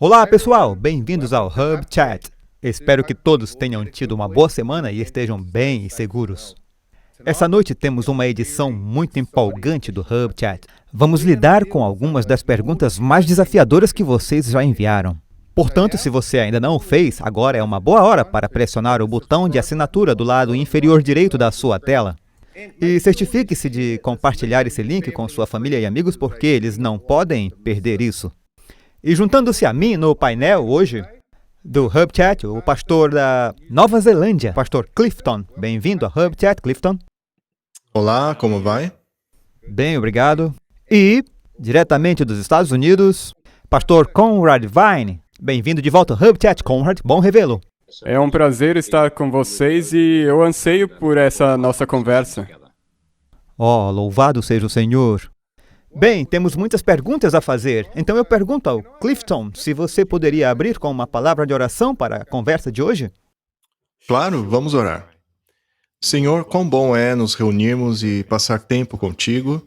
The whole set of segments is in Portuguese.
Olá pessoal, bem-vindos ao Hub Chat. Espero que todos tenham tido uma boa semana e estejam bem e seguros. Essa noite temos uma edição muito empolgante do Hub Chat. Vamos lidar com algumas das perguntas mais desafiadoras que vocês já enviaram. Portanto, se você ainda não o fez, agora é uma boa hora para pressionar o botão de assinatura do lado inferior direito da sua tela. E certifique-se de compartilhar esse link com sua família e amigos, porque eles não podem perder isso. E juntando-se a mim no painel hoje do Hub Chat, o pastor da Nova Zelândia, pastor Clifton. Bem-vindo ao Hub Chat, Clifton. Olá, como vai? Bem, obrigado. E, diretamente dos Estados Unidos, pastor Conrad Vine. Bem-vindo de volta ao Hub Chat, Conrad. Bom revê-lo. É um prazer estar com vocês e eu anseio por essa nossa conversa. Oh, louvado seja o Senhor. Bem, temos muitas perguntas a fazer, então eu pergunto ao Clifton se você poderia abrir com uma palavra de oração para a conversa de hoje? Claro, vamos orar. Senhor, quão bom é nos reunirmos e passar tempo contigo.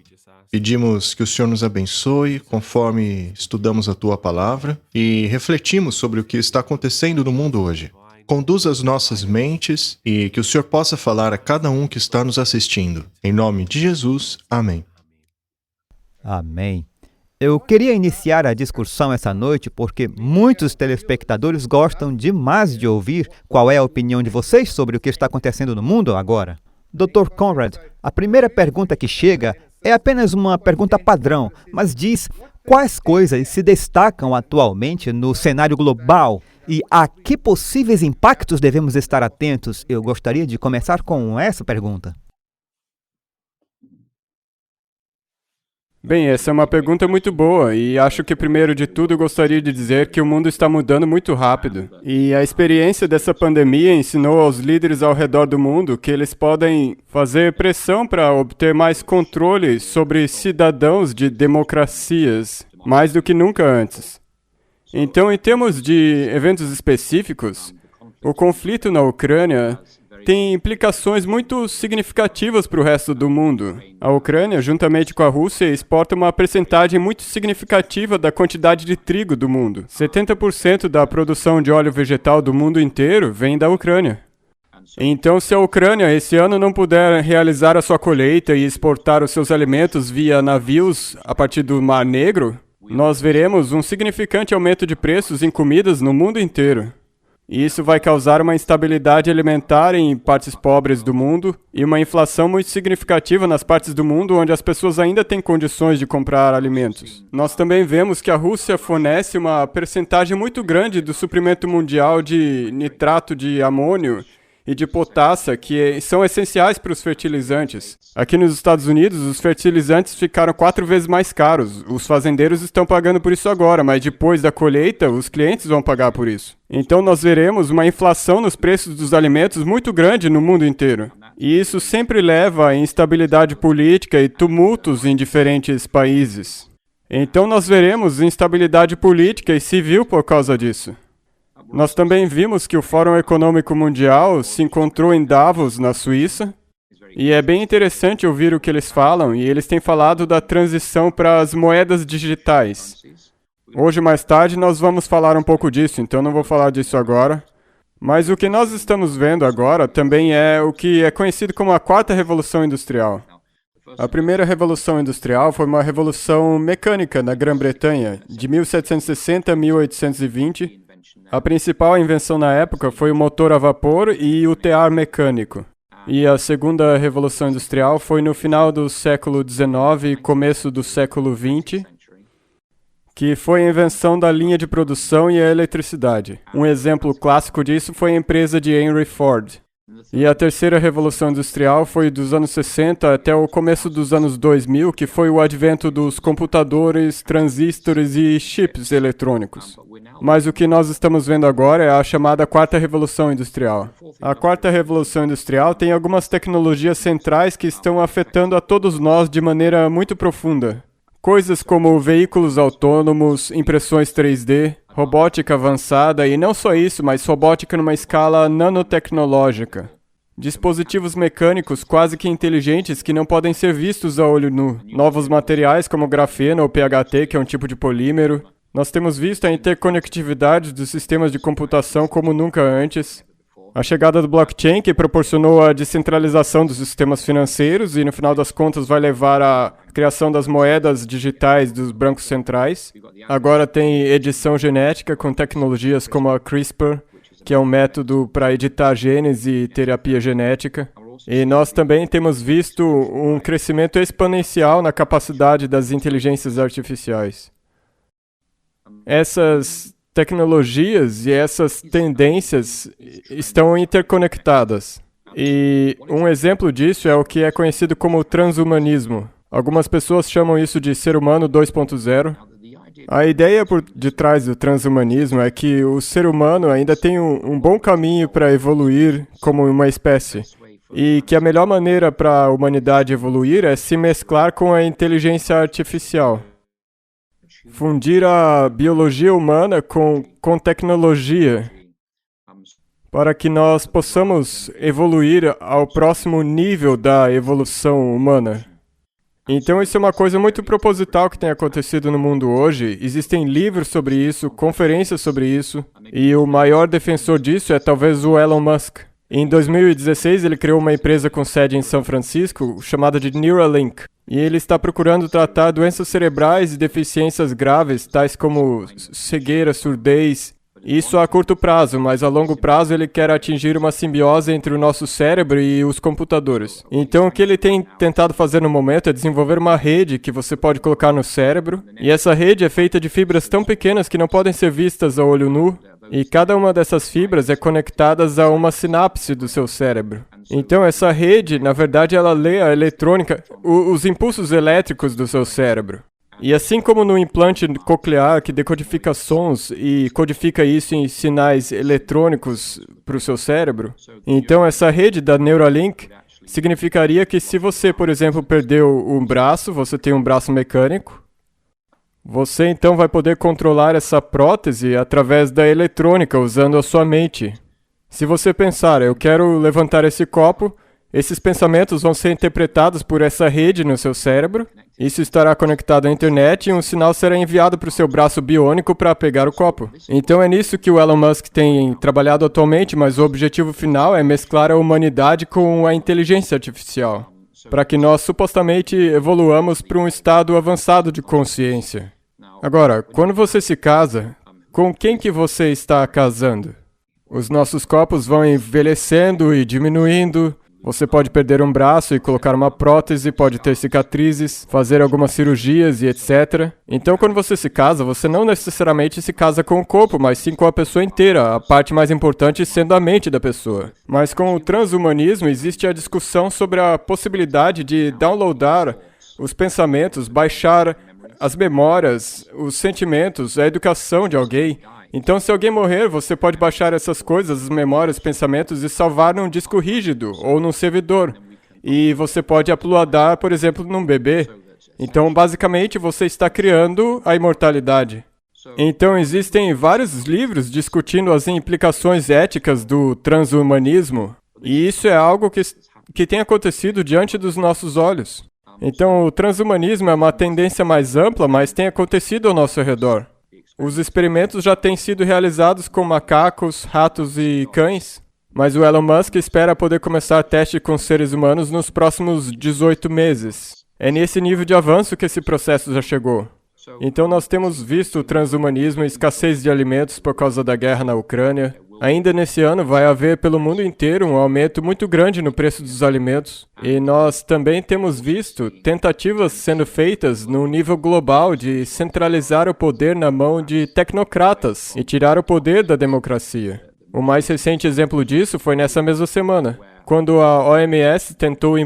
Pedimos que o Senhor nos abençoe conforme estudamos a Tua Palavra e refletimos sobre o que está acontecendo no mundo hoje. Conduza as nossas mentes e que o Senhor possa falar a cada um que está nos assistindo. Em nome de Jesus, amém. Amém. Eu queria iniciar a discussão essa noite porque muitos telespectadores gostam demais de ouvir qual é a opinião de vocês sobre o que está acontecendo no mundo agora. Dr. Conrad, a primeira pergunta que chega é apenas uma pergunta padrão, mas diz quais coisas se destacam atualmente no cenário global e a que possíveis impactos devemos estar atentos. Eu gostaria de começar com essa pergunta. Bem, essa é uma pergunta muito boa e acho que primeiro de tudo eu gostaria de dizer que o mundo está mudando muito rápido. E a experiência dessa pandemia ensinou aos líderes ao redor do mundo que eles podem fazer pressão para obter mais controle sobre cidadãos de democracias, mais do que nunca antes. Então, em termos de eventos específicos, o conflito na Ucrânia tem implicações muito significativas para o resto do mundo. A Ucrânia, juntamente com a Rússia, exporta uma percentagem muito significativa da quantidade de trigo do mundo. 70% da produção de óleo vegetal do mundo inteiro vem da Ucrânia. Então, se a Ucrânia esse ano não puder realizar a sua colheita e exportar os seus alimentos via navios a partir do Mar Negro, nós veremos um significante aumento de preços em comidas no mundo inteiro. E isso vai causar uma instabilidade alimentar em partes pobres do mundo e uma inflação muito significativa nas partes do mundo onde as pessoas ainda têm condições de comprar alimentos. Nós também vemos que a Rússia fornece uma percentagem muito grande do suprimento mundial de nitrato de amônio e de potássio, que são essenciais para os fertilizantes. Aqui nos Estados Unidos, os fertilizantes ficaram 4 vezes mais caros. Os fazendeiros estão pagando por isso agora, mas depois da colheita, os clientes vão pagar por isso. Então nós veremos uma inflação nos preços dos alimentos muito grande no mundo inteiro. E isso sempre leva a instabilidade política e tumultos em diferentes países. Então nós veremos instabilidade política e civil por causa disso. Nós também vimos que o Fórum Econômico Mundial se encontrou em Davos, na Suíça, e é bem interessante ouvir o que eles falam, e eles têm falado da transição para as moedas digitais. Hoje, mais tarde, nós vamos falar um pouco disso, então não vou falar disso agora. Mas o que nós estamos vendo agora também é o que é conhecido como a Quarta Revolução Industrial. A primeira Revolução Industrial foi uma revolução mecânica na Grã-Bretanha, de 1760 a 1820, A principal invenção na época foi o motor a vapor e o tear mecânico. E a segunda revolução industrial foi no final do século XIX e começo do século XX, que foi a invenção da linha de produção e a eletricidade. Um exemplo clássico disso foi a empresa de Henry Ford. E a terceira revolução industrial foi dos anos 60 até o começo dos anos 2000, que foi o advento dos computadores, transistores e chips eletrônicos. Mas o que nós estamos vendo agora é a chamada Quarta Revolução Industrial. A Quarta Revolução Industrial tem algumas tecnologias centrais que estão afetando a todos nós de maneira muito profunda. Coisas como veículos autônomos, impressões 3D, robótica avançada e não só isso, mas robótica numa escala nanotecnológica. Dispositivos mecânicos quase que inteligentes que não podem ser vistos a olho nu. Novos materiais como grafeno ou PHT, que é um tipo de polímero. Nós temos visto a interconectividade dos sistemas de computação como nunca antes. A chegada do blockchain, que proporcionou a descentralização dos sistemas financeiros e, no final das contas, vai levar à criação das moedas digitais dos bancos centrais. Agora tem edição genética com tecnologias como a CRISPR, que é um método para editar genes e terapia genética. E nós também temos visto um crescimento exponencial na capacidade das inteligências artificiais. Essas tecnologias e essas tendências estão interconectadas. E um exemplo disso é o que é conhecido como transhumanismo. Algumas pessoas chamam isso de ser humano 2.0. A ideia por detrás do transhumanismo é que o ser humano ainda tem um bom caminho para evoluir como uma espécie. E que a melhor maneira para a humanidade evoluir é se mesclar com a inteligência artificial. Fundir a biologia humana com tecnologia, para que nós possamos evoluir ao próximo nível da evolução humana. Então isso é uma coisa muito proposital que tem acontecido no mundo hoje. Existem livros sobre isso, conferências sobre isso, e o maior defensor disso é talvez o Elon Musk. Em 2016, ele criou uma empresa com sede em São Francisco, chamada de Neuralink. E ele está procurando tratar doenças cerebrais e deficiências graves, tais como cegueira, surdez. Isso a curto prazo, mas a longo prazo ele quer atingir uma simbiose entre o nosso cérebro e os computadores. Então o que ele tem tentado fazer no momento é desenvolver uma rede que você pode colocar no cérebro. E essa rede é feita de fibras tão pequenas que não podem ser vistas a olho nu. E cada uma dessas fibras é conectada a uma sinapse do seu cérebro. Então essa rede, na verdade, ela lê a eletrônica, os impulsos elétricos do seu cérebro. E assim como no implante coclear, que decodifica sons e codifica isso em sinais eletrônicos para o seu cérebro, então essa rede da Neuralink significaria que se você, por exemplo, perdeu um braço, você tem um braço mecânico, você então vai poder controlar essa prótese através da eletrônica, usando a sua mente. Se você pensar, eu quero levantar esse copo, esses pensamentos vão ser interpretados por essa rede no seu cérebro, isso estará conectado à internet e um sinal será enviado para o seu braço biônico para pegar o copo. Então é nisso que o Elon Musk tem trabalhado atualmente, mas o objetivo final é mesclar a humanidade com a inteligência artificial, para que nós supostamente evoluamos para um estado avançado de consciência. Agora, quando você se casa, com quem que você está casando? Os nossos corpos vão envelhecendo e diminuindo. Você pode perder um braço e colocar uma prótese, pode ter cicatrizes, fazer algumas cirurgias e etc. Então, quando você se casa, você não necessariamente se casa com o corpo, mas sim com a pessoa inteira, a parte mais importante sendo a mente da pessoa. Mas com o transhumanismo, existe a discussão sobre a possibilidade de downloadar os pensamentos, baixar as memórias, os sentimentos, a educação de alguém. Então, se alguém morrer, você pode baixar essas coisas, as memórias, pensamentos, e salvar num disco rígido ou num servidor. E você pode uploadar, por exemplo, num bebê. Então, basicamente, você está criando a imortalidade. Então, existem vários livros discutindo as implicações éticas do transhumanismo. E isso é algo que tem acontecido diante dos nossos olhos. Então, o transhumanismo é uma tendência mais ampla, mas tem acontecido ao nosso redor. Os experimentos já têm sido realizados com macacos, ratos e cães, mas o Elon Musk espera poder começar testes com seres humanos nos próximos 18 meses. É nesse nível de avanço que esse processo já chegou. Então nós temos visto o transhumanismo e escassez de alimentos por causa da guerra na Ucrânia. Ainda nesse ano vai haver pelo mundo inteiro um aumento muito grande no preço dos alimentos. E nós também temos visto tentativas sendo feitas no nível global de centralizar o poder na mão de tecnocratas e tirar o poder da democracia. O mais recente exemplo disso foi nessa mesma semana, quando a OMS tentou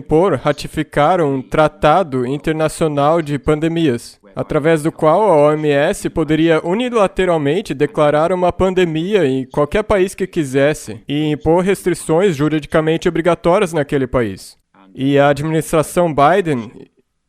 ratificar um tratado internacional de pandemias, através do qual a OMS poderia unilateralmente declarar uma pandemia em qualquer país que quisesse e impor restrições juridicamente obrigatórias naquele país. E a administração Biden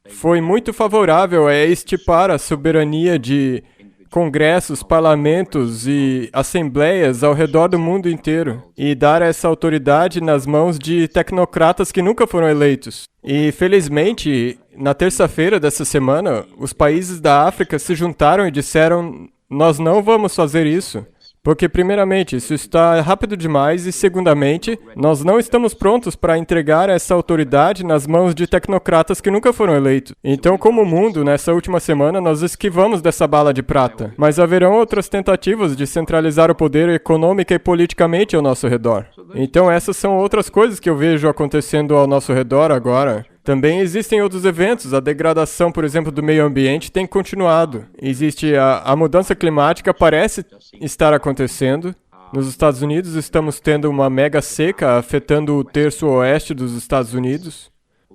foi muito favorável a extirpar a soberania de congressos, parlamentos e assembleias ao redor do mundo inteiro e dar essa autoridade nas mãos de tecnocratas que nunca foram eleitos. E, felizmente, na terça-feira dessa semana, os países da África se juntaram e disseram nós não vamos fazer isso. Porque, primeiramente, isso está rápido demais e, segundamente, nós não estamos prontos para entregar essa autoridade nas mãos de tecnocratas que nunca foram eleitos. Então, como mundo, nessa última semana, nós esquivamos dessa bala de prata. Mas haverão outras tentativas de centralizar o poder econômica e politicamente ao nosso redor. Então, essas são outras coisas que eu vejo acontecendo ao nosso redor agora. Também existem outros eventos. A degradação, por exemplo, do meio ambiente tem continuado. Existe a mudança climática, parece estar acontecendo. Nos Estados Unidos, estamos tendo uma mega seca afetando o terço oeste dos Estados Unidos.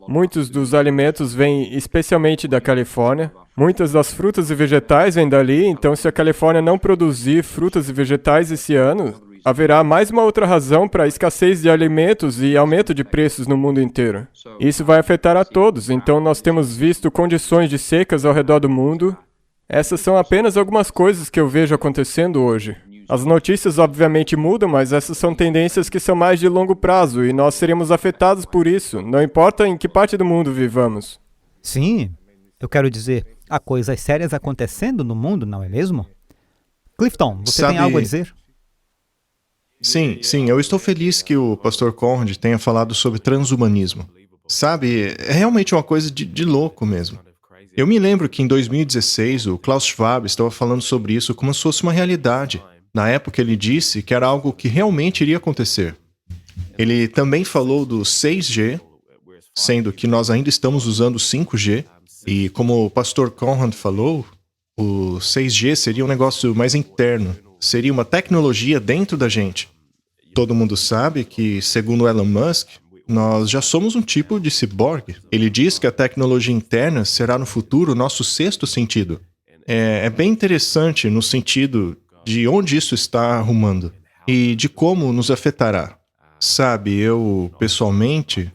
Muitos dos alimentos vêm especialmente da Califórnia. Muitas das frutas e vegetais vêm dali, então se a Califórnia não produzir frutas e vegetais esse ano, haverá mais uma outra razão para a escassez de alimentos e aumento de preços no mundo inteiro. Isso vai afetar a todos, então nós temos visto condições de secas ao redor do mundo. Essas são apenas algumas coisas que eu vejo acontecendo hoje. As notícias obviamente mudam, mas essas são tendências que são mais de longo prazo e nós seremos afetados por isso, não importa em que parte do mundo vivamos. Sim, eu quero dizer, há coisas sérias acontecendo no mundo, não é mesmo? Clifton, você tem algo a dizer? Sim, eu estou feliz que o pastor Conrad tenha falado sobre transhumanismo. Sabe, é realmente uma coisa de louco mesmo. Eu me lembro que em 2016 o Klaus Schwab estava falando sobre isso como se fosse uma realidade. Na época ele disse que era algo que realmente iria acontecer. Ele também falou do 6G, sendo que nós ainda estamos usando 5G, e como o pastor Conrad falou, o 6G seria um negócio mais interno, seria uma tecnologia dentro da gente. Todo mundo sabe que, segundo Elon Musk, nós já somos um tipo de ciborgue. Ele diz que a tecnologia interna será no futuro o nosso sexto sentido. É bem interessante no sentido de onde isso está arrumando e de como nos afetará. Sabe, eu, pessoalmente,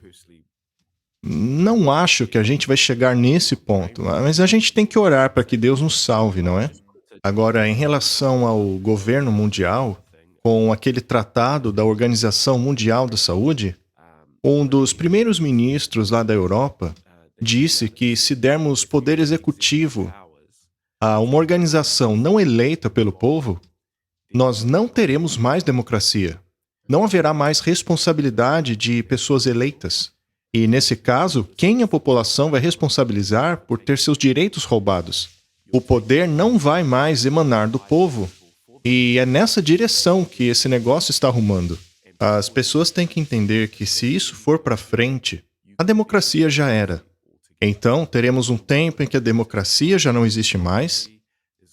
não acho que a gente vai chegar nesse ponto, mas a gente tem que orar para que Deus nos salve, não é? Agora, em relação ao governo mundial, com aquele tratado da Organização Mundial da Saúde, um dos primeiros ministros lá da Europa disse que se dermos poder executivo a uma organização não eleita pelo povo, nós não teremos mais democracia. Não haverá mais responsabilidade de pessoas eleitas. E, nesse caso, quem a população vai responsabilizar por ter seus direitos roubados? O poder não vai mais emanar do povo. E é nessa direção que esse negócio está arrumando. As pessoas têm que entender que se isso for para frente, a democracia já era. Então, teremos um tempo em que a democracia já não existe mais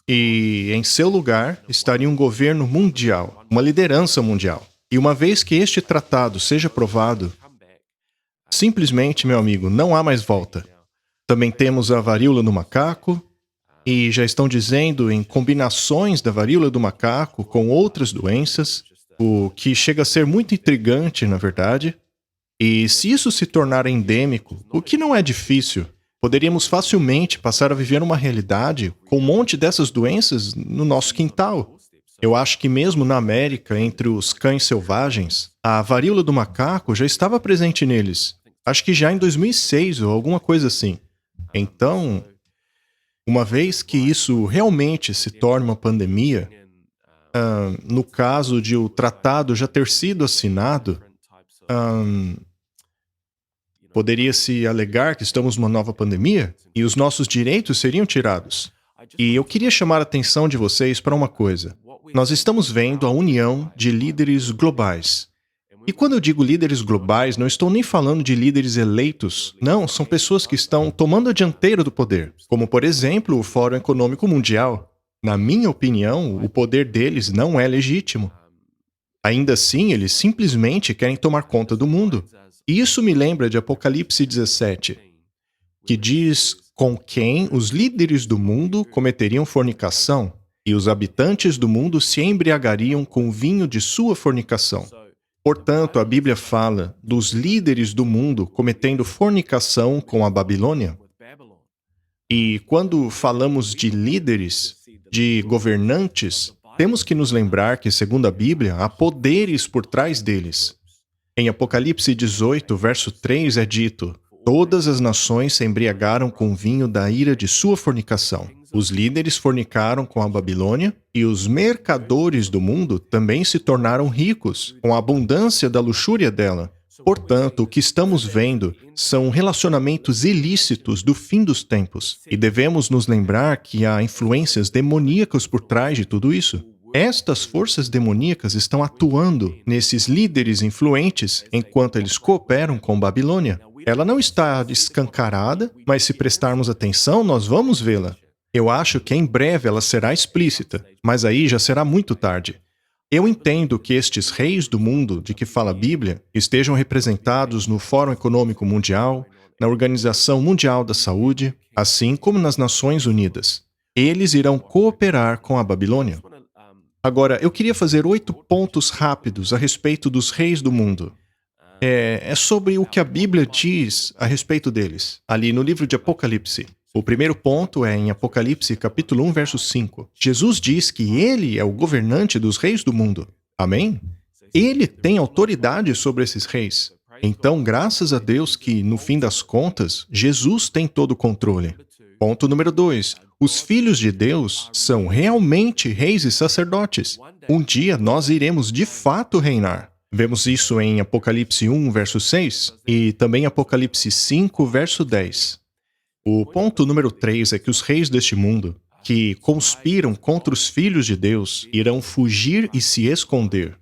e, em seu lugar, estaria um governo mundial, uma liderança mundial. E uma vez que este tratado seja aprovado, simplesmente, meu amigo, não há mais volta. Também temos a varíola do macaco, e já estão dizendo em combinações da varíola do macaco com outras doenças, o que chega a ser muito intrigante, na verdade. E se isso se tornar endêmico, o que não é difícil, poderíamos facilmente passar a viver uma realidade com um monte dessas doenças no nosso quintal. Eu acho que mesmo na América, entre os cães selvagens, a varíola do macaco já estava presente neles. Acho que já em 2006 ou alguma coisa assim. Então, uma vez que isso realmente se torne uma pandemia, no caso de o tratado já ter sido assinado, poderia-se alegar que estamos numa nova pandemia e os nossos direitos seriam tirados. E eu queria chamar a atenção de vocês para uma coisa. Nós estamos vendo a união de líderes globais. E quando eu digo líderes globais, não estou nem falando de líderes eleitos. Não, são pessoas que estão tomando a dianteira do poder. Como, por exemplo, o Fórum Econômico Mundial. Na minha opinião, o poder deles não é legítimo. Ainda assim, eles simplesmente querem tomar conta do mundo. E isso me lembra de Apocalipse 17, que diz com quem os líderes do mundo cometeriam fornicação e os habitantes do mundo se embriagariam com o vinho de sua fornicação. Portanto, a Bíblia fala dos líderes do mundo cometendo fornicação com a Babilônia. E quando falamos de líderes, de governantes, temos que nos lembrar que, segundo a Bíblia, há poderes por trás deles. Em Apocalipse 18, verso 3, é dito: todas as nações se embriagaram com o vinho da ira de sua fornicação. Os líderes fornicaram com a Babilônia e os mercadores do mundo também se tornaram ricos com a abundância da luxúria dela. Portanto, o que estamos vendo são relacionamentos ilícitos do fim dos tempos. E devemos nos lembrar que há influências demoníacas por trás de tudo isso. Estas forças demoníacas estão atuando nesses líderes influentes enquanto eles cooperam com Babilônia. Ela não está escancarada, mas se prestarmos atenção, nós vamos vê-la. Eu acho que em breve ela será explícita, mas aí já será muito tarde. Eu entendo que estes reis do mundo de que fala a Bíblia estejam representados no Fórum Econômico Mundial, na Organização Mundial da Saúde, assim como nas Nações Unidas. Eles irão cooperar com a Babilônia. Agora, eu queria fazer 8 pontos rápidos a respeito dos reis do mundo. É sobre o que a Bíblia diz a respeito deles, ali no livro de Apocalipse. O primeiro ponto é em Apocalipse, capítulo 1, verso 5. Jesus diz que ele é o governante dos reis do mundo. Amém? Ele tem autoridade sobre esses reis. Então, graças a Deus que, no fim das contas, Jesus tem todo o controle. Ponto número 2. Os filhos de Deus são realmente reis e sacerdotes. Um dia nós iremos de fato reinar. Vemos isso em Apocalipse 1, verso 6 e também Apocalipse 5, verso 10. O ponto número 3 é que os reis deste mundo, que conspiram contra os filhos de Deus, irão fugir e se esconder.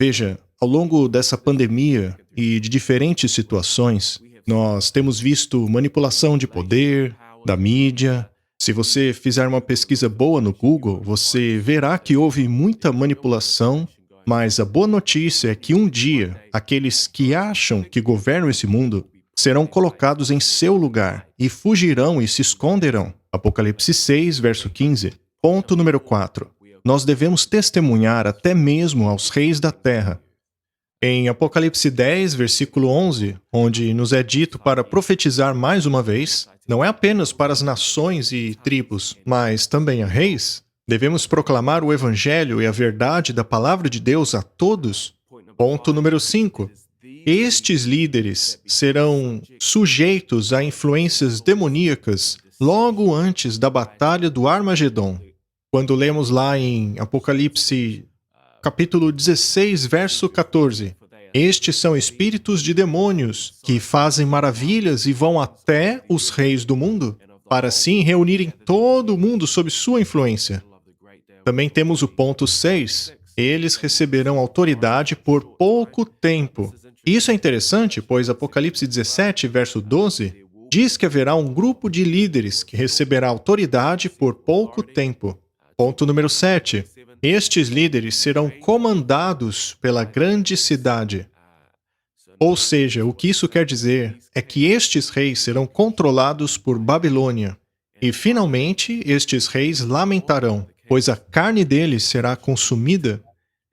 Veja, ao longo dessa pandemia e de diferentes situações, nós temos visto manipulação de poder, da mídia. Se você fizer uma pesquisa boa no Google, você verá que houve muita manipulação, mas a boa notícia é que um dia, aqueles que acham que governam esse mundo serão colocados em seu lugar e fugirão e se esconderão. Apocalipse 6, verso 15. Ponto número 4. Nós devemos testemunhar até mesmo aos reis da terra. Em Apocalipse 10, versículo 11, onde nos é dito para profetizar mais uma vez, não é apenas para as nações e tribos, mas também a reis, devemos proclamar o evangelho e a verdade da palavra de Deus a todos. Ponto número 5. Estes líderes serão sujeitos a influências demoníacas logo antes da batalha do Armagedon. Quando lemos lá em Apocalipse, capítulo 16, verso 14, estes são espíritos de demônios que fazem maravilhas e vão até os reis do mundo, para assim reunirem todo o mundo sob sua influência. Também temos o ponto 6. Eles receberão autoridade por pouco tempo. Isso é interessante, pois Apocalipse 17, verso 12, diz que haverá um grupo de líderes que receberá autoridade por pouco tempo. Ponto número 7. Estes líderes serão comandados pela grande cidade. Ou seja, o que isso quer dizer é que estes reis serão controlados por Babilônia. E, finalmente, estes reis lamentarão, pois a carne deles será consumida.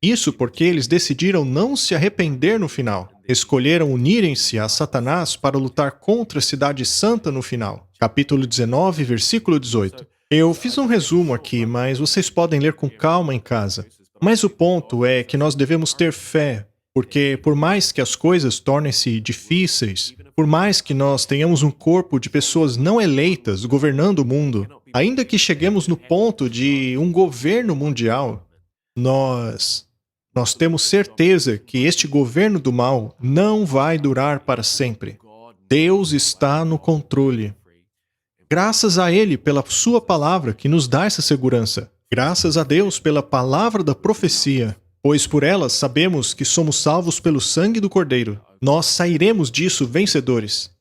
Isso porque eles decidiram não se arrepender no final. Escolheram unirem-se a Satanás para lutar contra a cidade santa no final. Capítulo 19, versículo 18. Eu fiz um resumo aqui, mas vocês podem ler com calma em casa. Mas o ponto é que nós devemos ter fé, porque por mais que as coisas tornem-se difíceis, por mais que nós tenhamos um corpo de pessoas não eleitas governando o mundo, ainda que cheguemos no ponto de um governo mundial, nós temos certeza que este governo do mal não vai durar para sempre. Deus está no controle. Graças a Ele pela sua palavra que nos dá essa segurança. Graças a Deus pela palavra da profecia, pois por ela sabemos que somos salvos pelo sangue do Cordeiro. Nós sairemos disso vencedores.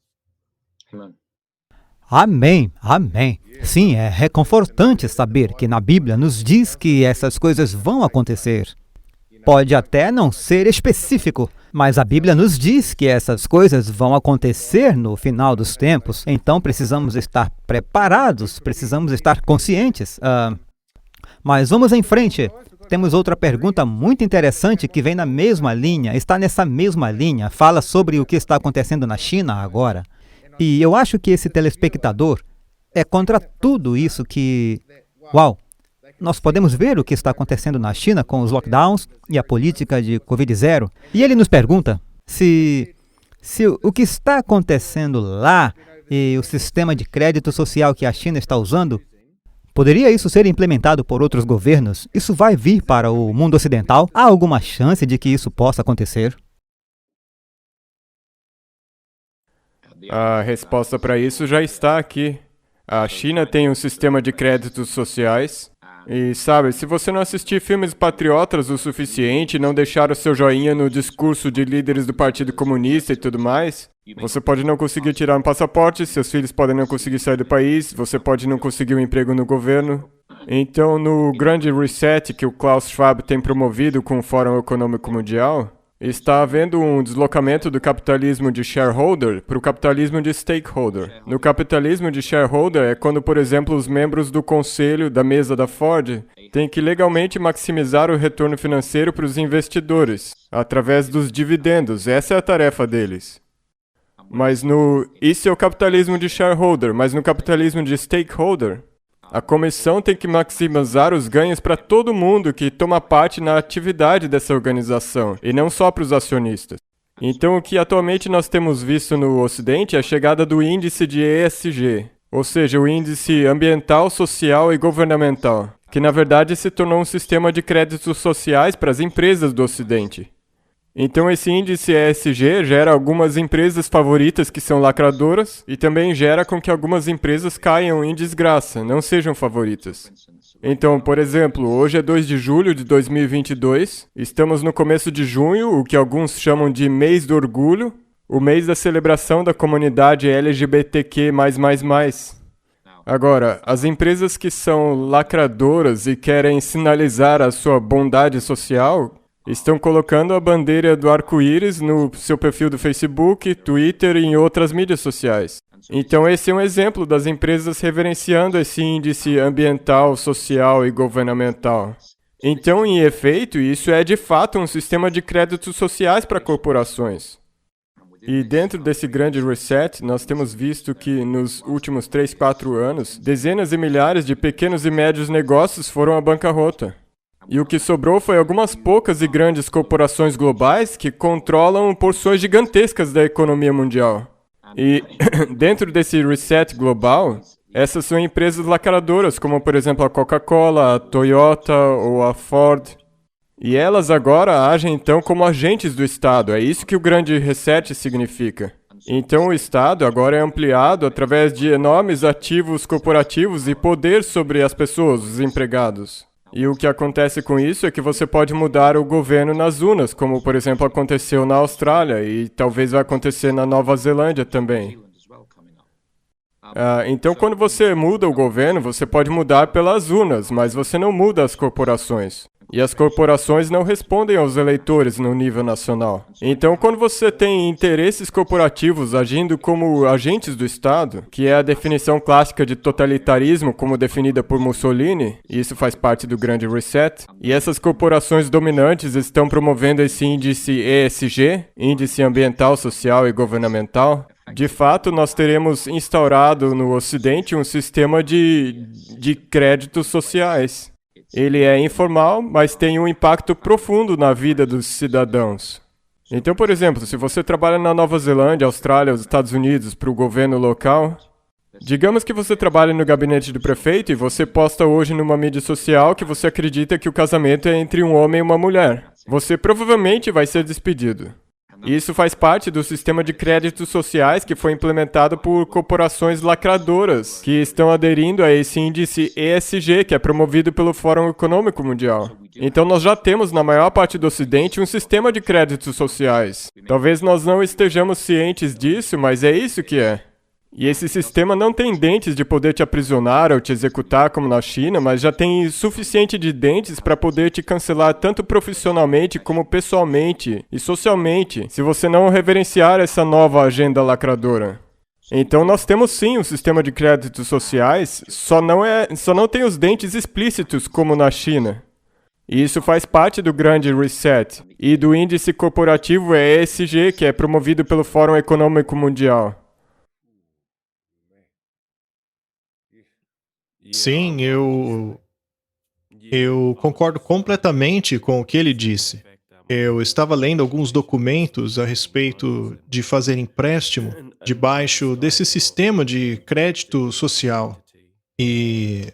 Amém, amém. Sim, é reconfortante saber que na Bíblia nos diz que essas coisas vão acontecer. Pode até não ser específico, mas a Bíblia nos diz que essas coisas vão acontecer no final dos tempos, então precisamos estar preparados, precisamos estar conscientes. Mas vamos em frente. Temos outra pergunta muito interessante que vem na mesma linha, está nessa mesma linha, fala sobre o que está acontecendo na China agora. E eu acho que esse telespectador é contra tudo isso que... Uau! Nós podemos ver o que está acontecendo na China com os lockdowns e a política de Covid-0. E ele nos pergunta se o que está acontecendo lá e o sistema de crédito social que a China está usando Poderia isso ser implementado por outros governos? Isso vai vir para o mundo ocidental? Há alguma chance de que isso possa acontecer? A resposta para isso já está aqui. A China tem um sistema de créditos sociais. E sabe, se você não assistir filmes patriotas o suficiente, não deixar o seu joinha no discurso de líderes do Partido Comunista e tudo mais, você pode não conseguir tirar um passaporte, seus filhos podem não conseguir sair do país, você pode não conseguir um emprego no governo. Então, no grande reset que o Klaus Schwab tem promovido com o Fórum Econômico Mundial, está havendo um deslocamento do capitalismo de shareholder para o capitalismo de stakeholder. No capitalismo de shareholder é quando, por exemplo, os membros do conselho da mesa da Ford têm que legalmente maximizar o retorno financeiro para os investidores, através dos dividendos. Essa é a tarefa deles. Isso é o capitalismo de shareholder, mas no capitalismo de stakeholder, a comissão tem que maximizar os ganhos para todo mundo que toma parte na atividade dessa organização, e não só para os acionistas. Então, o que atualmente nós temos visto no Ocidente é a chegada do índice de ESG, ou seja, o índice ambiental, social e governamental, que na verdade se tornou um sistema de créditos sociais para as empresas do Ocidente. Então, esse índice ESG gera algumas empresas favoritas que são lacradoras e também gera com que algumas empresas caiam em desgraça, não sejam favoritas. Então, por exemplo, hoje é 2 de julho de 2022, estamos no começo de junho, o que alguns chamam de mês do orgulho, o mês da celebração da comunidade LGBTQ++. Agora, as empresas que são lacradoras e querem sinalizar a sua bondade social estão colocando a bandeira do arco-íris no seu perfil do Facebook, Twitter e em outras mídias sociais. Então esse é um exemplo das empresas reverenciando esse índice ambiental, social e governamental. Então, em efeito, isso é de fato um sistema de créditos sociais para corporações. E dentro desse grande reset, nós temos visto que nos últimos 3, 4 anos, dezenas e milhares de pequenos e médios negócios foram à bancarrota. E o que sobrou foi algumas poucas e grandes corporações globais que controlam porções gigantescas da economia mundial. E dentro desse reset global, essas são empresas lacradoras, como por exemplo a Coca-Cola, a Toyota ou a Ford. E elas agora agem então como agentes do Estado. É isso que o grande reset significa. Então o Estado agora é ampliado através de enormes ativos corporativos e poder sobre as pessoas, os empregados. E o que acontece com isso é que você pode mudar o governo nas urnas, como por exemplo aconteceu na Austrália e talvez vai acontecer na Nova Zelândia também. Então quando você muda o governo, você pode mudar pelas urnas, mas você não muda as corporações. E as corporações não respondem aos eleitores no nível nacional. Então, quando você tem interesses corporativos agindo como agentes do Estado, que é a definição clássica de totalitarismo como definida por Mussolini, e isso faz parte do grande reset, e essas corporações dominantes estão promovendo esse índice ESG, Índice Ambiental, Social e Governamental, de fato, nós teremos instaurado no Ocidente um sistema de créditos sociais. Ele é informal, mas tem um impacto profundo na vida dos cidadãos. Então, por exemplo, se você trabalha na Nova Zelândia, Austrália, os Estados Unidos para o governo local, digamos que você trabalha no gabinete do prefeito e você posta hoje numa mídia social que você acredita que o casamento é entre um homem e uma mulher. Você provavelmente vai ser despedido. Isso faz parte do sistema de créditos sociais que foi implementado por corporações lacradoras, que estão aderindo a esse índice ESG, que é promovido pelo Fórum Econômico Mundial. Então nós já temos na maior parte do Ocidente um sistema de créditos sociais. Talvez nós não estejamos cientes disso, mas é isso que é. E esse sistema não tem dentes de poder te aprisionar ou te executar como na China, mas já tem suficiente de dentes para poder te cancelar tanto profissionalmente como pessoalmente e socialmente, se você não reverenciar essa nova agenda lacradora. Então nós temos sim um sistema de créditos sociais, só não tem os dentes explícitos como na China. E isso faz parte do grande reset e do índice corporativo ESG, que é promovido pelo Fórum Econômico Mundial. Sim, eu concordo completamente com o que ele disse. Eu estava lendo alguns documentos a respeito de fazer empréstimo debaixo desse sistema de crédito social. E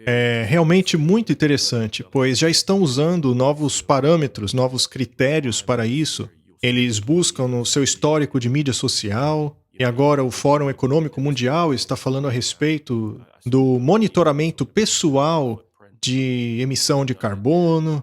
É realmente muito interessante, pois já estão usando novos parâmetros, novos critérios para isso. Eles buscam no seu histórico de mídia social, e agora o Fórum Econômico Mundial está falando a respeito do monitoramento pessoal de emissão de carbono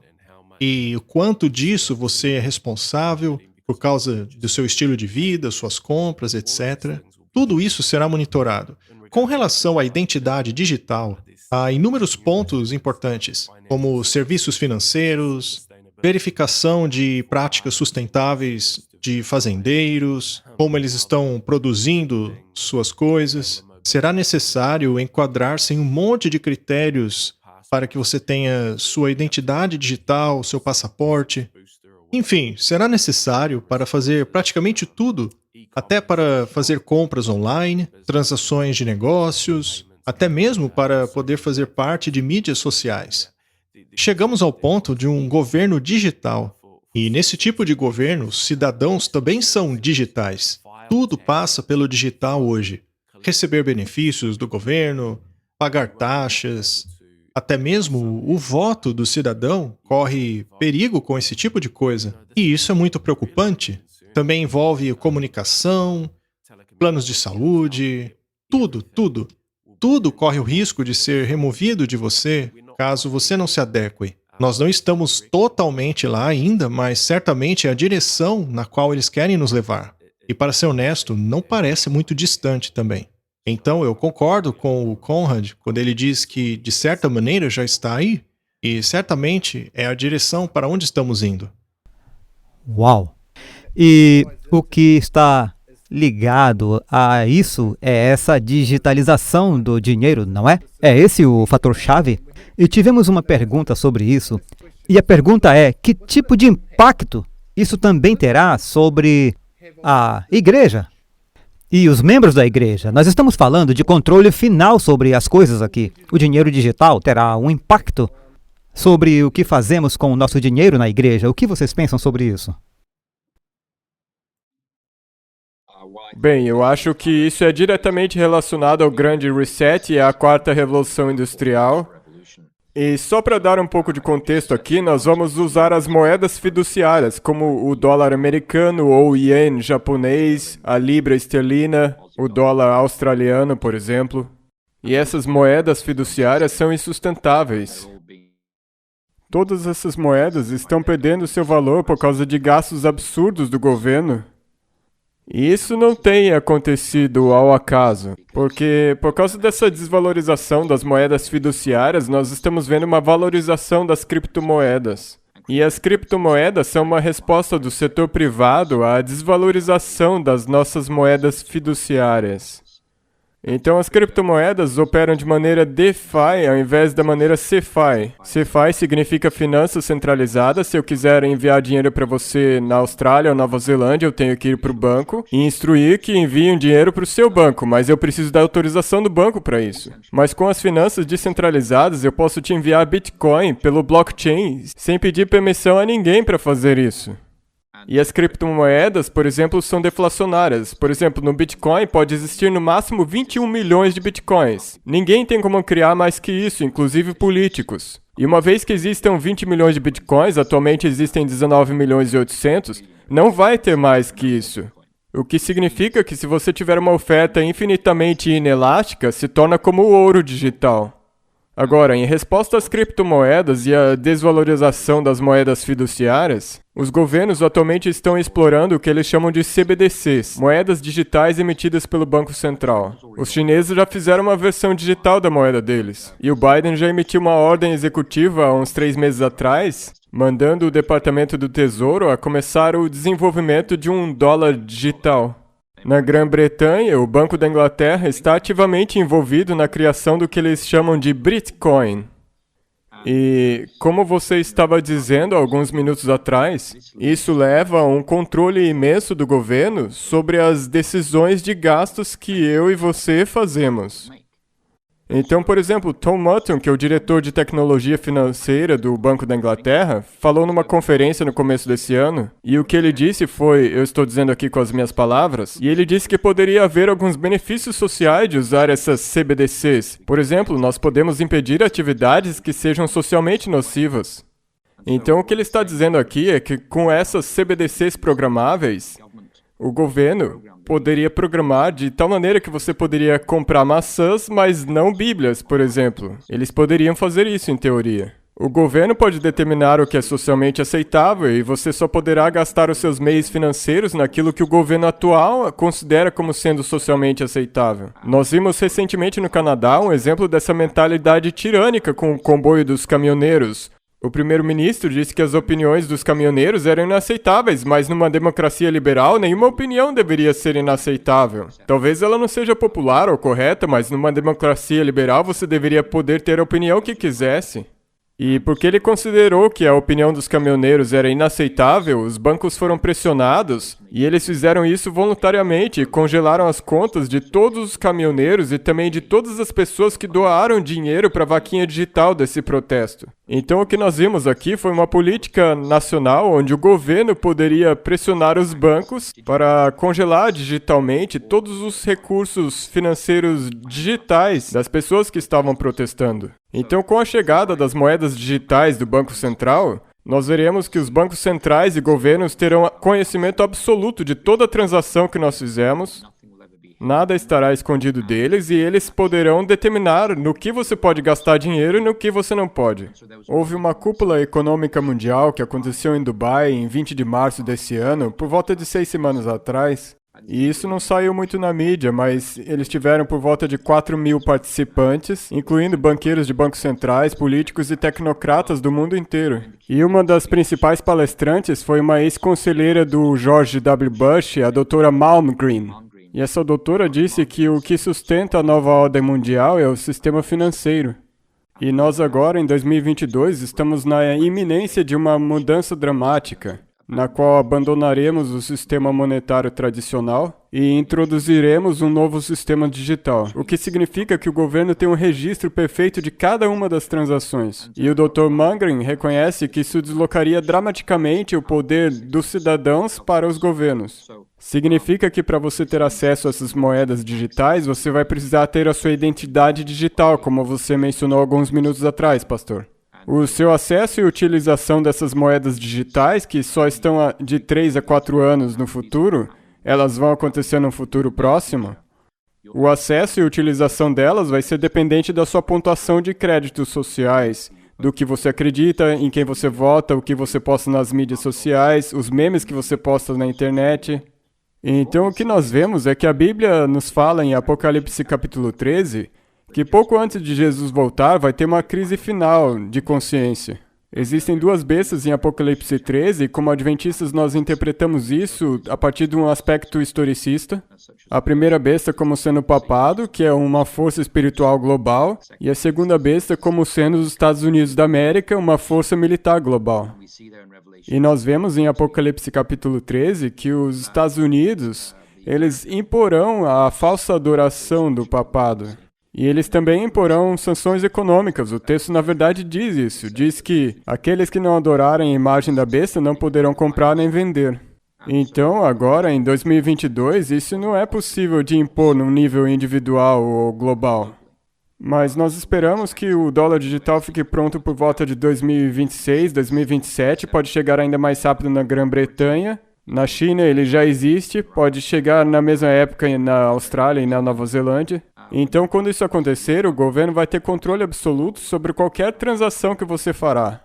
e o quanto disso você é responsável por causa do seu estilo de vida, suas compras, etc. Tudo isso será monitorado. Com relação à identidade digital, há inúmeros pontos importantes, como serviços financeiros, verificação de práticas sustentáveis de fazendeiros, como eles estão produzindo suas coisas. Será necessário enquadrar-se em um monte de critérios para que você tenha sua identidade digital, seu passaporte. Enfim, será necessário para fazer praticamente tudo, até para fazer compras online, transações de negócios, até mesmo para poder fazer parte de mídias sociais. Chegamos ao ponto de um governo digital. E nesse tipo de governo, os cidadãos também são digitais. Tudo passa pelo digital hoje. Receber benefícios do governo, pagar taxas, até mesmo o voto do cidadão corre perigo com esse tipo de coisa. E isso é muito preocupante. Também envolve comunicação, planos de saúde, tudo, tudo. Tudo corre o risco de ser removido de você caso você não se adeque. Nós não estamos totalmente lá ainda, mas certamente é a direção na qual eles querem nos levar. E para ser honesto, não parece muito distante também. Então eu concordo com o Conrad quando ele diz que, de certa maneira, já está aí, e certamente é a direção para onde estamos indo. Uau! E o que está ligado a isso é essa digitalização do dinheiro, não é? É esse o fator-chave? E tivemos uma pergunta sobre isso, e a pergunta é: que tipo de impacto isso também terá sobre a igreja e os membros da igreja? Nós estamos falando de controle final sobre as coisas aqui. O dinheiro digital terá um impacto sobre o que fazemos com o nosso dinheiro na igreja. O que vocês pensam sobre isso? Bem, eu acho que isso é diretamente relacionado ao Grande Reset e à Quarta Revolução Industrial. E só para dar um pouco de contexto aqui, nós vamos usar as moedas fiduciárias, como o dólar americano ou o ien japonês, a libra esterlina, o dólar australiano, por exemplo. E essas moedas fiduciárias são insustentáveis. Todas essas moedas estão perdendo seu valor por causa de gastos absurdos do governo. E isso não tem acontecido ao acaso, porque por causa dessa desvalorização das moedas fiduciárias, nós estamos vendo uma valorização das criptomoedas. E as criptomoedas são uma resposta do setor privado à desvalorização das nossas moedas fiduciárias. Então as criptomoedas operam de maneira DeFi ao invés da maneira CeFi. CeFi significa finanças centralizadas. Se eu quiser enviar dinheiro para você na Austrália ou Nova Zelândia, eu tenho que ir para o banco e instruir que enviem dinheiro para o seu banco, mas eu preciso da autorização do banco para isso. Mas com as finanças descentralizadas, eu posso te enviar Bitcoin pelo blockchain sem pedir permissão a ninguém para fazer isso. E as criptomoedas, por exemplo, são deflacionárias. Por exemplo, no Bitcoin pode existir no máximo 21 milhões de Bitcoins. Ninguém tem como criar mais que isso, inclusive políticos. E uma vez que existam 20 milhões de Bitcoins, atualmente existem 19 milhões e 800, não vai ter mais que isso. O que significa que se você tiver uma oferta infinitamente inelástica, se torna como o ouro digital. Agora, em resposta às criptomoedas e à desvalorização das moedas fiduciárias, os governos atualmente estão explorando o que eles chamam de CBDCs, moedas digitais emitidas pelo Banco Central. Os chineses já fizeram uma versão digital da moeda deles, e o Biden já emitiu uma ordem executiva há uns 3 meses atrás, mandando o Departamento do Tesouro a começar o desenvolvimento de um dólar digital. Na Grã-Bretanha, o Banco da Inglaterra está ativamente envolvido na criação do que eles chamam de Bitcoin. E, como você estava dizendo alguns minutos atrás, isso leva a um controle imenso do governo sobre as decisões de gastos que eu e você fazemos. Então, por exemplo, Tom Mutton, que é o diretor de tecnologia financeira do Banco da Inglaterra, falou numa conferência no começo desse ano, e o que ele disse foi, eu estou dizendo aqui com as minhas palavras, e ele disse que poderia haver alguns benefícios sociais de usar essas CBDCs. Por exemplo, nós podemos impedir atividades que sejam socialmente nocivas. Então, o que ele está dizendo aqui é que com essas CBDCs programáveis, o governo poderia programar de tal maneira que você poderia comprar maçãs, mas não bíblias, por exemplo. Eles poderiam fazer isso em teoria. O governo pode determinar o que é socialmente aceitável e você só poderá gastar os seus meios financeiros naquilo que o governo atual considera como sendo socialmente aceitável. Nós vimos recentemente no Canadá um exemplo dessa mentalidade tirânica com o comboio dos caminhoneiros. O primeiro-ministro disse que as opiniões dos caminhoneiros eram inaceitáveis, mas numa democracia liberal, nenhuma opinião deveria ser inaceitável. Talvez ela não seja popular ou correta, mas numa democracia liberal você deveria poder ter a opinião que quisesse. E porque ele considerou que a opinião dos caminhoneiros era inaceitável, os bancos foram pressionados e eles fizeram isso voluntariamente e congelaram as contas de todos os caminhoneiros e também de todas as pessoas que doaram dinheiro para a vaquinha digital desse protesto. Então o que nós vimos aqui foi uma política nacional onde o governo poderia pressionar os bancos para congelar digitalmente todos os recursos financeiros digitais das pessoas que estavam protestando. Então, com a chegada das moedas digitais do Banco Central, nós veremos que os bancos centrais e governos terão conhecimento absoluto de toda a transação que nós fizemos, nada estará escondido deles e eles poderão determinar no que você pode gastar dinheiro e no que você não pode. Houve uma cúpula econômica mundial que aconteceu em Dubai em 20 de março desse ano, por volta de 6 semanas atrás. E isso não saiu muito na mídia, mas eles tiveram por volta de 4.000 participantes, incluindo banqueiros de bancos centrais, políticos e tecnocratas do mundo inteiro. E uma das principais palestrantes foi uma ex-conselheira do George W. Bush, a doutora Malmgren. E essa doutora disse que o que sustenta a nova ordem mundial é o sistema financeiro. E nós agora, em 2022, estamos na iminência de uma mudança dramática, na qual abandonaremos o sistema monetário tradicional e introduziremos um novo sistema digital, o que significa que o governo tem um registro perfeito de cada uma das transações. E o Dr. Malmgren reconhece que isso deslocaria dramaticamente o poder dos cidadãos para os governos. Significa que para você ter acesso a essas moedas digitais, você vai precisar ter a sua identidade digital, como você mencionou alguns minutos atrás, pastor. O seu acesso e utilização dessas moedas digitais, que só estão de 3 a 4 anos no futuro, elas vão acontecer no futuro próximo, o acesso e utilização delas vai ser dependente da sua pontuação de créditos sociais, do que você acredita, em quem você vota, o que você posta nas mídias sociais, os memes que você posta na internet. Então, o que nós vemos é que a Bíblia nos fala em Apocalipse capítulo 13, que pouco antes de Jesus voltar, vai ter uma crise final de consciência. Existem duas bestas em Apocalipse 13, e como adventistas nós interpretamos isso a partir de um aspecto historicista. A primeira besta como sendo o papado, que é uma força espiritual global, e a segunda besta como sendo os Estados Unidos da América, uma força militar global. E nós vemos em Apocalipse capítulo 13 que os Estados Unidos, eles imporão a falsa adoração do papado. E eles também imporão sanções econômicas. O texto, na verdade, diz isso. Diz que aqueles que não adorarem a imagem da besta não poderão comprar nem vender. Então, agora, em 2022, isso não é possível de impor num nível individual ou global. Mas nós esperamos que o dólar digital fique pronto por volta de 2026, 2027. Pode chegar ainda mais rápido na Grã-Bretanha. Na China ele já existe. Pode chegar na mesma época na Austrália e na Nova Zelândia. Então, quando isso acontecer, o governo vai ter controle absoluto sobre qualquer transação que você fará.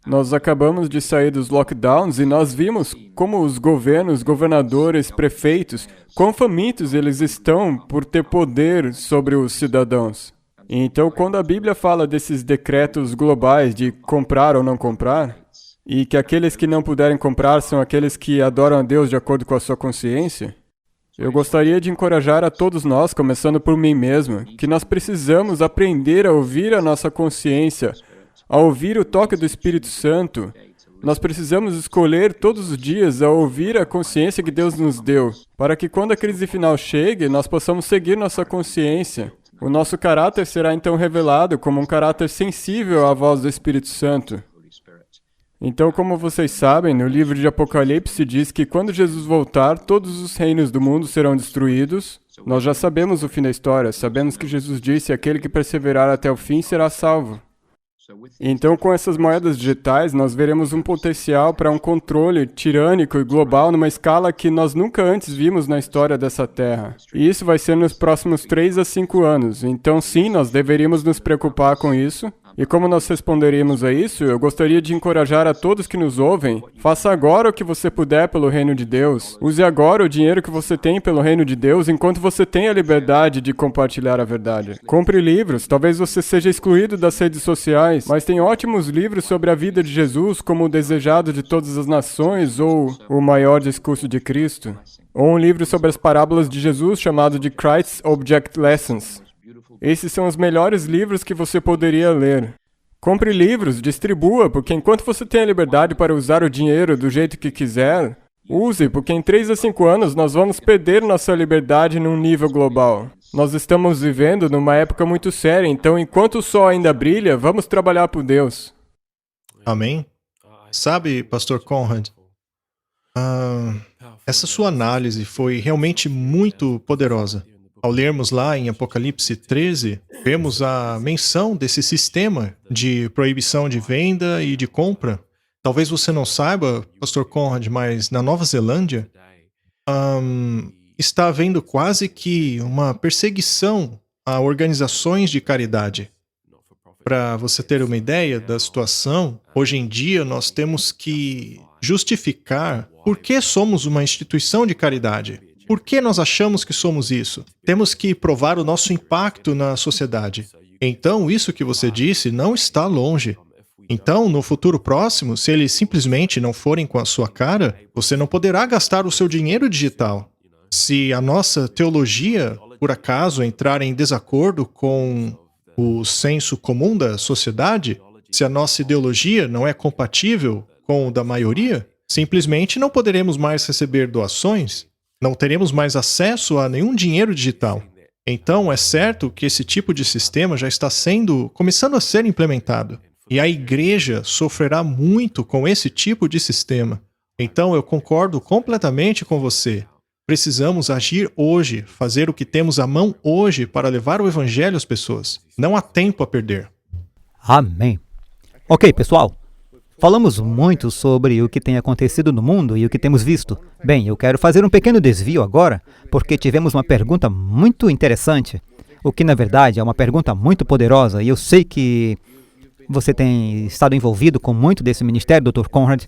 Nós acabamos de sair dos lockdowns e nós vimos como os governos, governadores, prefeitos, quão famintos eles estão por ter poder sobre os cidadãos. Então, quando a Bíblia fala desses decretos globais de comprar ou não comprar, e que aqueles que não puderem comprar são aqueles que adoram a Deus de acordo com a sua consciência, eu gostaria de encorajar a todos nós, começando por mim mesmo, que nós precisamos aprender a ouvir a nossa consciência, a ouvir o toque do Espírito Santo. Nós precisamos escolher todos os dias a ouvir a consciência que Deus nos deu, para que quando a crise final chegue, nós possamos seguir nossa consciência. O nosso caráter será então revelado como um caráter sensível à voz do Espírito Santo. Então, como vocês sabem, no livro de Apocalipse diz que quando Jesus voltar, todos os reinos do mundo serão destruídos. Nós já sabemos o fim da história, sabemos que Jesus disse: aquele que perseverar até o fim será salvo. Então, com essas moedas digitais, nós veremos um potencial para um controle tirânico e global numa escala que nós nunca antes vimos na história dessa Terra. E isso vai ser nos próximos 3 a 5 anos. Então, sim, nós deveríamos nos preocupar com isso. E como nós responderíamos a isso, eu gostaria de encorajar a todos que nos ouvem: faça agora o que você puder pelo reino de Deus. Use agora o dinheiro que você tem pelo reino de Deus enquanto você tem a liberdade de compartilhar a verdade. Compre livros, talvez você seja excluído das redes sociais, mas tem ótimos livros sobre a vida de Jesus, como O Desejado de Todas as Nações ou O Maior Discurso de Cristo. Ou um livro sobre as parábolas de Jesus chamado de Christ's Object Lessons. Esses são os melhores livros que você poderia ler. Compre livros, distribua, porque enquanto você tem a liberdade para usar o dinheiro do jeito que quiser, use, porque em 3 a 5 anos nós vamos perder nossa liberdade num nível global. Nós estamos vivendo numa época muito séria, então enquanto o sol ainda brilha, vamos trabalhar por Deus. Amém? Sabe, Pastor Conrad, essa sua análise foi realmente muito poderosa. Ao lermos lá em Apocalipse 13, vemos a menção desse sistema de proibição de venda e de compra. Talvez você não saiba, Pastor Conrad, mas na Nova Zelândia está havendo quase que uma perseguição a organizações de caridade. Para você ter uma ideia da situação, hoje em dia nós temos que justificar por que somos uma instituição de caridade. Por que nós achamos que somos isso? Temos que provar o nosso impacto na sociedade. Então, isso que você disse não está longe. Então, no futuro próximo, se eles simplesmente não forem com a sua cara, você não poderá gastar o seu dinheiro digital. Se a nossa teologia, por acaso, entrar em desacordo com o senso comum da sociedade, se a nossa ideologia não é compatível com o da maioria, simplesmente não poderemos mais receber doações. Não teremos mais acesso a nenhum dinheiro digital. Então, é certo que esse tipo de sistema já está começando a ser implementado. E a igreja sofrerá muito com esse tipo de sistema. Então, eu concordo completamente com você. Precisamos agir hoje, fazer o que temos à mão hoje para levar o evangelho às pessoas. Não há tempo a perder. Amém. Ok, pessoal. Falamos muito sobre o que tem acontecido no mundo e o que temos visto. Bem, eu quero fazer um pequeno desvio agora, porque tivemos uma pergunta muito interessante, o que na verdade é uma pergunta muito poderosa, e eu sei que você tem estado envolvido com muito desse ministério, Dr. Conrad,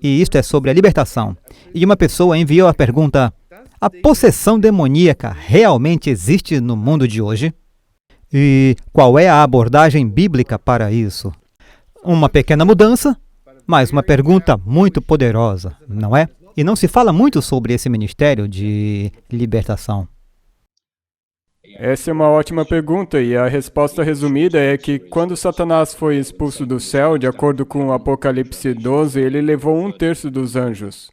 e isto é sobre a libertação. E uma pessoa enviou a pergunta: a possessão demoníaca realmente existe no mundo de hoje? E qual é a abordagem bíblica para isso? Uma pequena mudança, mas uma pergunta muito poderosa, não é? E não se fala muito sobre esse ministério de libertação. Essa é uma ótima pergunta, e a resposta resumida é que quando Satanás foi expulso do céu, de acordo com Apocalipse 12, ele levou 1/3 dos anjos.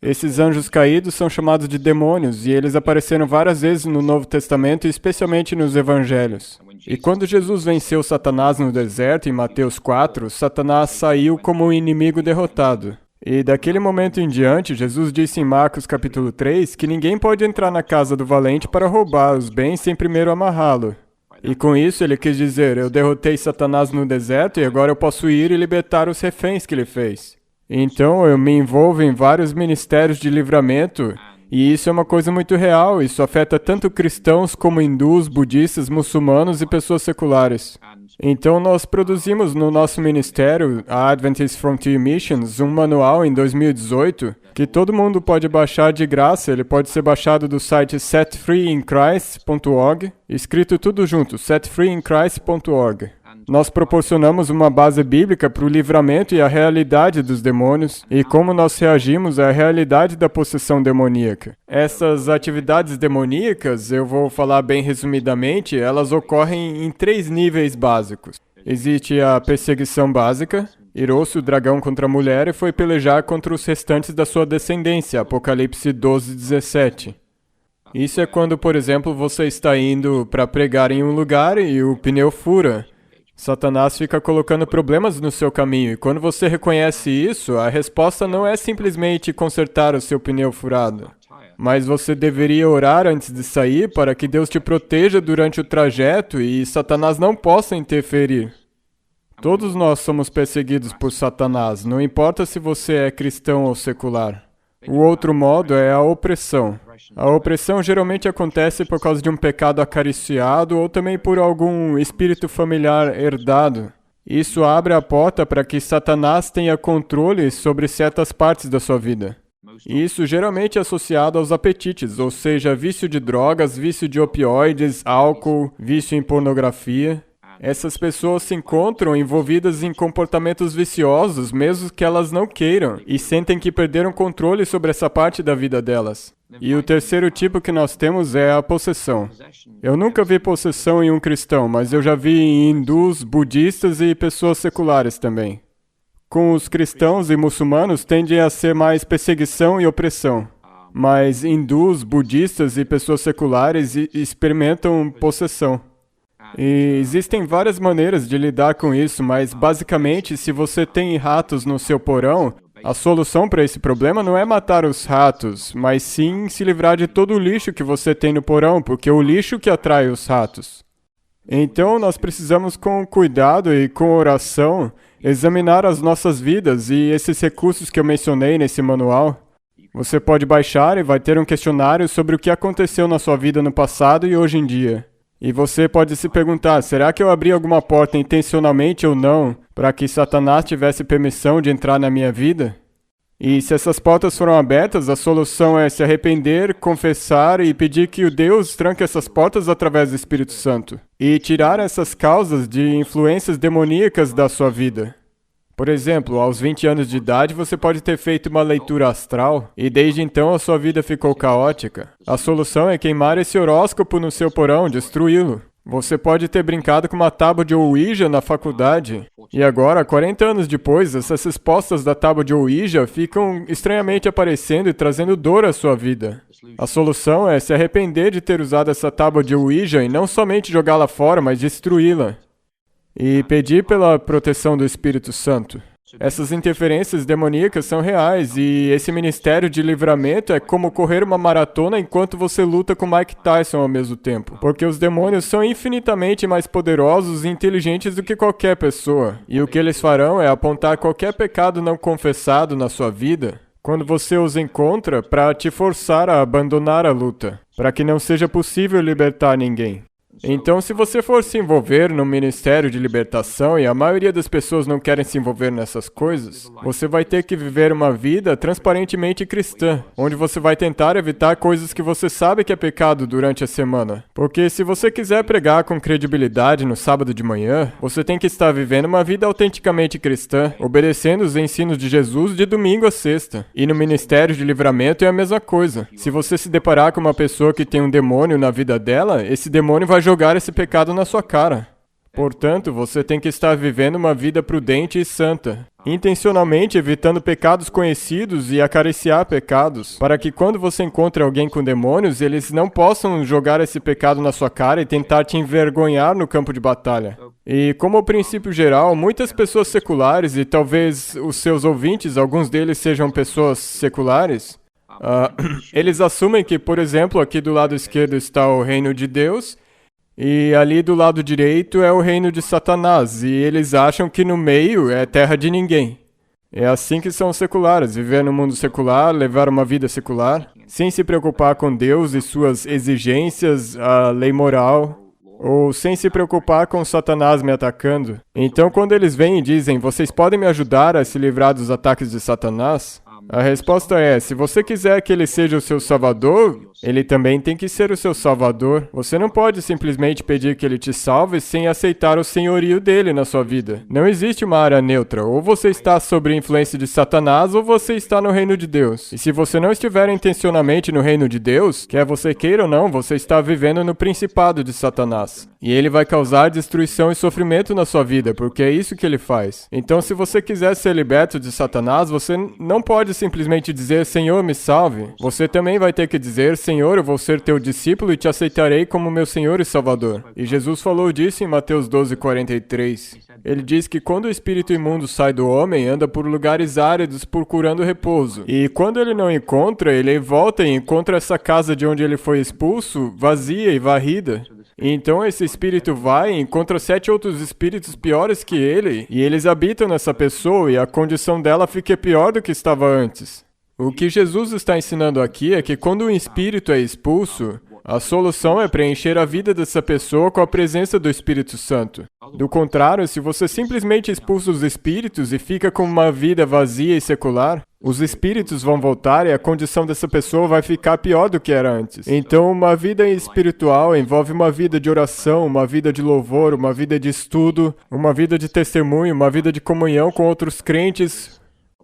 Esses anjos caídos são chamados de demônios, e eles apareceram várias vezes no Novo Testamento, especialmente nos Evangelhos. E quando Jesus venceu Satanás no deserto, em Mateus 4, Satanás saiu como um inimigo derrotado. E daquele momento em diante, Jesus disse em Marcos capítulo 3 que ninguém pode entrar na casa do valente para roubar os bens sem primeiro amarrá-lo. E com isso ele quis dizer: eu derrotei Satanás no deserto e agora eu posso ir e libertar os reféns que ele fez. Então eu me envolvo em vários ministérios de livramento, e isso é uma coisa muito real. Isso afeta tanto cristãos como hindus, budistas, muçulmanos e pessoas seculares. Então nós produzimos no nosso ministério, a Adventist Frontier Missions, um manual em 2018 que todo mundo pode baixar de graça. Ele pode ser baixado do site setfreeinchrist.org, escrito tudo junto, setfreeinchrist.org. Nós proporcionamos uma base bíblica para o livramento e a realidade dos demônios e como nós reagimos à realidade da possessão demoníaca. Essas atividades demoníacas, eu vou falar bem resumidamente, elas ocorrem em 3 níveis básicos. Existe a perseguição básica. Irou-se o dragão contra a mulher e foi pelejar contra os restantes da sua descendência, Apocalipse 12:17. Isso é quando, por exemplo, você está indo para pregar em um lugar e o pneu fura. Satanás fica colocando problemas no seu caminho, e quando você reconhece isso, a resposta não é simplesmente consertar o seu pneu furado. Mas você deveria orar antes de sair para que Deus te proteja durante o trajeto e Satanás não possa interferir. Todos nós somos perseguidos por Satanás, não importa se você é cristão ou secular. O outro modo é a opressão. A opressão geralmente acontece por causa de um pecado acariciado ou também por algum espírito familiar herdado. Isso abre a porta para que Satanás tenha controle sobre certas partes da sua vida. Isso geralmente é associado aos apetites, ou seja, vício de drogas, vício de opioides, álcool, vício em pornografia. Essas pessoas se encontram envolvidas em comportamentos viciosos, mesmo que elas não queiram, e sentem que perderam controle sobre essa parte da vida delas. E o terceiro tipo que nós temos é a possessão. Eu nunca vi possessão em um cristão, mas eu já vi em hindus, budistas e pessoas seculares também. Com os cristãos e muçulmanos tendem a ser mais perseguição e opressão. Mas hindus, budistas e pessoas seculares experimentam possessão. E existem várias maneiras de lidar com isso, mas basicamente, se você tem ratos no seu porão, a solução para esse problema não é matar os ratos, mas sim se livrar de todo o lixo que você tem no porão, porque é o lixo que atrai os ratos. Então, nós precisamos, com cuidado e com oração, examinar as nossas vidas e esses recursos que eu mencionei nesse manual. Você pode baixar e vai ter um questionário sobre o que aconteceu na sua vida no passado e hoje em dia. E você pode se perguntar, será que eu abri alguma porta intencionalmente ou não para que Satanás tivesse permissão de entrar na minha vida? E se essas portas foram abertas, a solução é se arrepender, confessar e pedir que o Deus tranque essas portas através do Espírito Santo. E tirar essas causas de influências demoníacas da sua vida. Por exemplo, aos 20 anos de idade, você pode ter feito uma leitura astral e desde então a sua vida ficou caótica. A solução é queimar esse horóscopo no seu porão, destruí-lo. Você pode ter brincado com uma tábua de Ouija na faculdade e agora, 40 anos depois, essas respostas da tábua de Ouija ficam estranhamente aparecendo e trazendo dor à sua vida. A solução é se arrepender de ter usado essa tábua de Ouija e não somente jogá-la fora, mas destruí-la. E pedir pela proteção do Espírito Santo. Essas interferências demoníacas são reais e esse ministério de livramento é como correr uma maratona enquanto você luta com Mike Tyson ao mesmo tempo. Porque os demônios são infinitamente mais poderosos e inteligentes do que qualquer pessoa. E o que eles farão é apontar qualquer pecado não confessado na sua vida quando você os encontra para te forçar a abandonar a luta, para que não seja possível libertar ninguém. Então, se você for se envolver no ministério de libertação, e a maioria das pessoas não querem se envolver nessas coisas, você vai ter que viver uma vida transparentemente cristã, onde você vai tentar evitar coisas que você sabe que é pecado durante a semana. Porque se você quiser pregar com credibilidade no sábado de manhã, você tem que estar vivendo uma vida autenticamente cristã, obedecendo os ensinos de Jesus de domingo a sexta. E no ministério de livramento é a mesma coisa. Se você se deparar com uma pessoa que tem um demônio na vida dela, esse demônio vai jogar esse pecado na sua cara. Portanto, você tem que estar vivendo uma vida prudente e santa, intencionalmente evitando pecados conhecidos e acariciar pecados, para que quando você encontre alguém com demônios, eles não possam jogar esse pecado na sua cara e tentar te envergonhar no campo de batalha. E como princípio geral, muitas pessoas seculares, e talvez os seus ouvintes, alguns deles sejam pessoas seculares, eles assumem que, por exemplo, aqui do lado esquerdo está o reino de Deus, e ali do lado direito é o reino de Satanás, e eles acham que no meio é terra de ninguém. É assim que são seculares, viver no mundo secular, levar uma vida secular, sem se preocupar com Deus e suas exigências, a lei moral, ou sem se preocupar com Satanás me atacando. Então, quando eles vêm e dizem, vocês podem me ajudar a se livrar dos ataques de Satanás? A resposta é, se você quiser que ele seja o seu salvador, ele também tem que ser o seu salvador. Você não pode simplesmente pedir que ele te salve sem aceitar o senhorio dele na sua vida. Não existe uma área neutra. Ou você está sob a influência de Satanás, ou você está no reino de Deus. E se você não estiver intencionalmente no reino de Deus, quer você queira ou não, você está vivendo no principado de Satanás. E ele vai causar destruição e sofrimento na sua vida, porque é isso que ele faz. Então, se você quiser ser liberto de Satanás, você não pode simplesmente dizer, Senhor, me salve. Você também vai ter que dizer, Senhor, eu vou ser teu discípulo e te aceitarei como meu Senhor e Salvador. E Jesus falou disso em Mateus 12:43. Ele diz que quando o espírito imundo sai do homem, anda por lugares áridos procurando repouso. E quando ele não encontra, ele volta e encontra essa casa de onde ele foi expulso, vazia e varrida. Então esse espírito vai e encontra 7 outros espíritos piores que ele, e eles habitam nessa pessoa e a condição dela fica pior do que estava antes. O que Jesus está ensinando aqui é que quando um espírito é expulso, a solução é preencher a vida dessa pessoa com a presença do Espírito Santo. Do contrário, se você simplesmente expulsa os espíritos e fica com uma vida vazia e secular, os espíritos vão voltar e a condição dessa pessoa vai ficar pior do que era antes. Então, uma vida espiritual envolve uma vida de oração, uma vida de louvor, uma vida de estudo, uma vida de testemunho, uma vida de comunhão com outros crentes,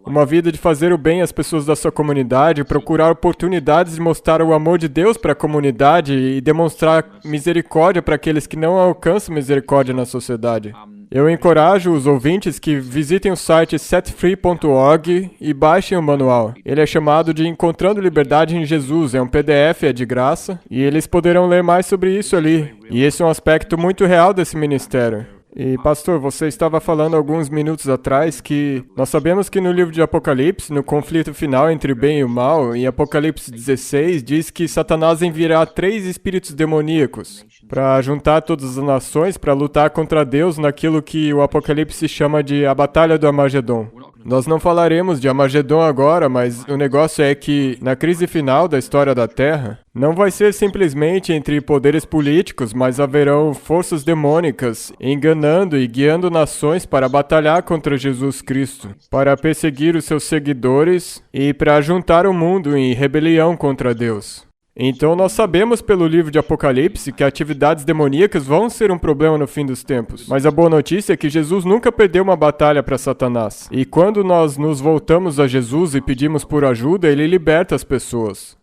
uma vida de fazer o bem às pessoas da sua comunidade, procurar oportunidades de mostrar o amor de Deus para a comunidade e demonstrar misericórdia para aqueles que não alcançam misericórdia na sociedade. Eu encorajo os ouvintes que visitem o site setfree.org e baixem o manual. Ele é chamado de Encontrando Liberdade em Jesus, é um PDF, é de graça, e eles poderão ler mais sobre isso ali. E esse é um aspecto muito real desse ministério. E, pastor, você estava falando alguns minutos atrás que nós sabemos que no livro de Apocalipse, no conflito final entre o bem e o mal, em Apocalipse 16, diz que Satanás enviará 3 espíritos demoníacos para juntar todas as nações para lutar contra Deus naquilo que o Apocalipse chama de a Batalha do Armagedon. Nós não falaremos de Armagedon agora, mas o negócio é que, na crise final da história da Terra, não vai ser simplesmente entre poderes políticos, mas haverão forças demônicas enganando e guiando nações para batalhar contra Jesus Cristo, para perseguir os seus seguidores e para juntar o mundo em rebelião contra Deus. Então nós sabemos pelo livro de Apocalipse que atividades demoníacas vão ser um problema no fim dos tempos. Mas a boa notícia é que Jesus nunca perdeu uma batalha para Satanás. E quando nós nos voltamos a Jesus e pedimos por ajuda, ele liberta as pessoas.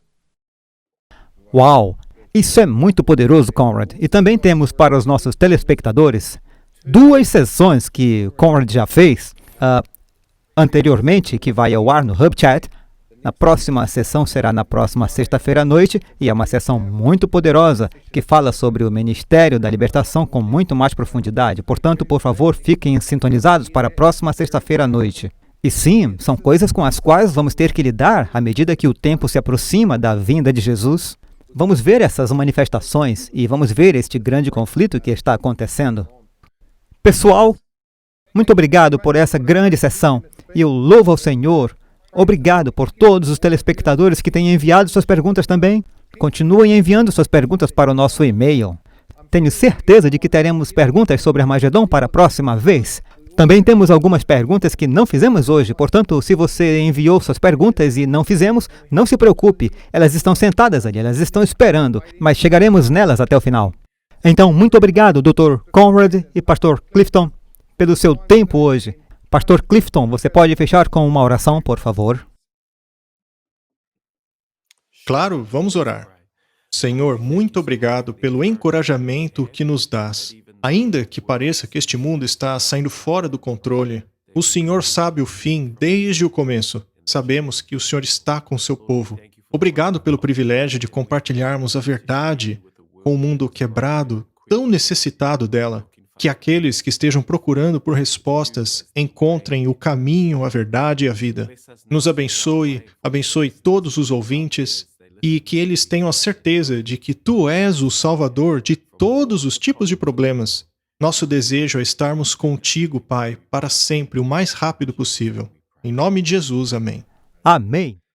Uau! Isso é muito poderoso, Conrad. E também temos para os nossos telespectadores 2 sessões que Conrad já fez anteriormente, que vai ao ar no HubChat. A próxima sessão será na próxima sexta-feira à noite e é uma sessão muito poderosa que fala sobre o Ministério da Libertação com muito mais profundidade. Portanto, por favor, fiquem sintonizados para a próxima sexta-feira à noite. E sim, são coisas com as quais vamos ter que lidar à medida que o tempo se aproxima da vinda de Jesus. Vamos ver essas manifestações e vamos ver este grande conflito que está acontecendo. Pessoal, muito obrigado por essa grande sessão e eu louvo ao Senhor. Obrigado por todos os telespectadores que têm enviado suas perguntas também. Continuem enviando suas perguntas para o nosso e-mail. Tenho certeza de que teremos perguntas sobre Armagedon para a próxima vez. Também temos algumas perguntas que não fizemos hoje, portanto, se você enviou suas perguntas e não fizemos, não se preocupe. Elas estão sentadas ali, elas estão esperando, mas chegaremos nelas até o final. Então, muito obrigado, Dr. Conrad e Pastor Clifton, pelo seu tempo hoje. Pastor Clifton, você pode fechar com uma oração, por favor? Claro, vamos orar. Senhor, muito obrigado pelo encorajamento que nos dás. Ainda que pareça que este mundo está saindo fora do controle, o Senhor sabe o fim desde o começo. Sabemos que o Senhor está com o seu povo. Obrigado pelo privilégio de compartilharmos a verdade com o mundo quebrado, tão necessitado dela. Que aqueles que estejam procurando por respostas encontrem o caminho, a verdade e a vida. Nos abençoe, abençoe todos os ouvintes e que eles tenham a certeza de que Tu és o Salvador de todos os tipos de problemas. Nosso desejo é estarmos contigo, Pai, para sempre, o mais rápido possível. Em nome de Jesus, amém. Amém.